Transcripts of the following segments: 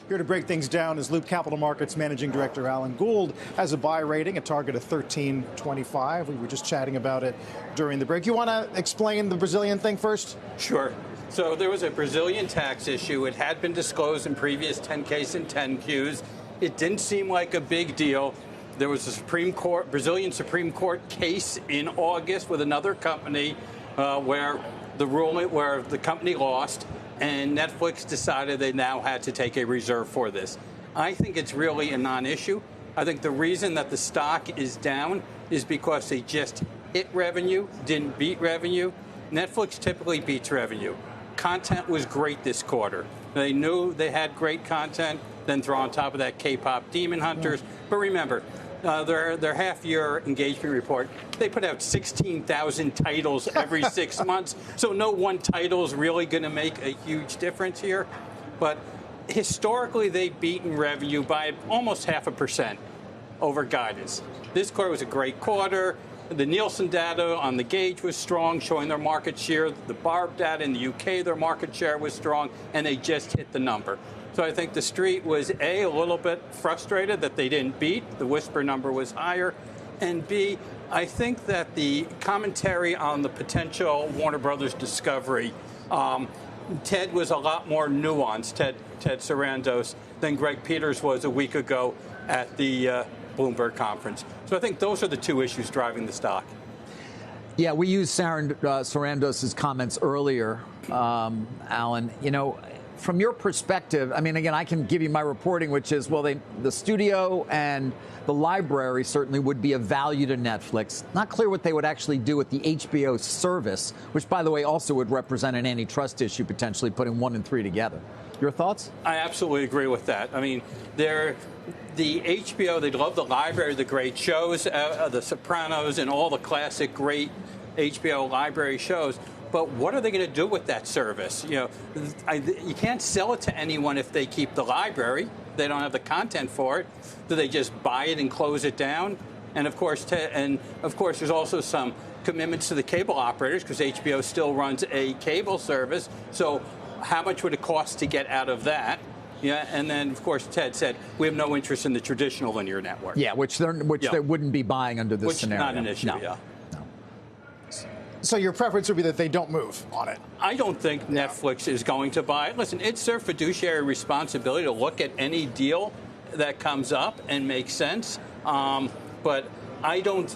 Here to break things down is Loop Capital Markets Managing Director Alan Gould. Has a buy rating, a target of 13.25. We were just chatting about it during the break. You want to explain the Brazilian thing first? Sure. So there was a Brazilian tax issue. It had been disclosed in previous 10Ks and 10Qs. It didn't seem like a big deal. There was a Brazilian Supreme Court case in August with another company where the company lost, and Netflix decided they now had to take a reserve for this. I think it's really a non-issue. I think the reason that the stock is down is because they just hit revenue, didn't beat revenue. Netflix typically beats revenue. Content was great this quarter. They knew they had great content, then throw on top of that K-pop Demon Hunters. But remember, their half-year engagement report, they put out 16,000 titles every 6 months. So no one title is really going to make a huge difference here. But historically, they've beaten revenue by almost 0.5% over guidance. This quarter was a great quarter. The Nielsen data on the gauge was strong, showing their market share. The BARB data in the UK, their market share was strong, and they just hit the number. So I think the street was, A, little bit frustrated that they didn't beat. The whisper number was higher. And B, I think that the commentary on the potential Warner Brothers discovery, Ted was a lot more nuanced, Ted Sarandos, than Greg Peters was a week ago at the Bloomberg conference. So I think those are the two issues driving the stock. Yeah, we used Sarandos's comments earlier, Alan. You know, from your perspective, I mean, again, I can give you my reporting, which is, well, the studio and the library certainly would be of value to Netflix. Not clear what they would actually do with the HBO service, which, by the way, also would represent an antitrust issue, potentially putting 1 and 3 together. Your thoughts? I absolutely agree with that. I mean, the HBO, they love the library, the great shows, The Sopranos, and all the classic great HBO library shows. But what are they going to do with that service? You know, you can't sell it to anyone if they keep the library. They don't have the content for it. Do they just buy it and close it down? And of course, there's also some commitments to the cable operators because HBO still runs a cable service. So how much would it cost to get out of that? Yeah, and then of course Ted said we have no interest in the traditional linear network. Yeah, which they wouldn't be buying under this scenario. Not an issue. No. Yeah. So your preference would be that they don't move on it? I don't think Netflix is going to buy it. Listen, it's their fiduciary responsibility to look at any deal that comes up and make sense. But I don't.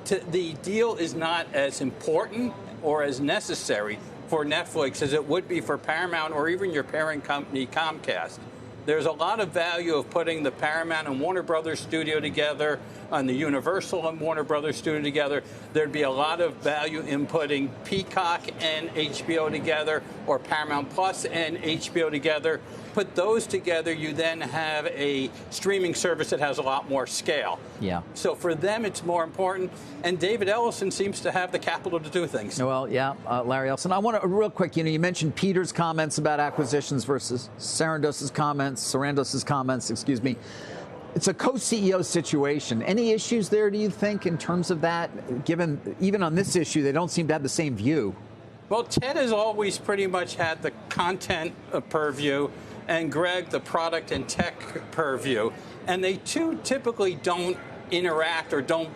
The deal is not as important or as necessary for Netflix as it would be for Paramount or even your parent company, Comcast. There's a lot of value of putting the Paramount and Warner Brothers studio together, and the Universal and Warner Brothers studio together. There'd be a lot of value in putting Peacock and HBO together, or Paramount Plus and HBO together. Put those together, you then have a streaming service that has a lot more scale. Yeah. So for them, it's more important. And David Ellison seems to have the capital to do things. Well, yeah, Larry Ellison. I want to, real quick, you mentioned Peter's comments about acquisitions versus Sarandos's comments, excuse me. It's a co-CEO situation. Any issues there, do you think, in terms of that? Given, even on this issue, they don't seem to have the same view. Well, Ted has always pretty much had the content purview, and Greg the product and tech purview, and they two typically don't interact or don't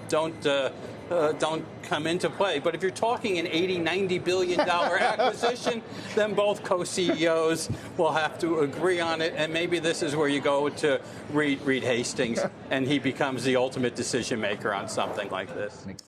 come into play. But if you're talking an $80-90 billion acquisition, then both co-CEOs will have to agree on it, and maybe this is where you go to Reed Hastings, and he becomes the ultimate decision maker on something like this.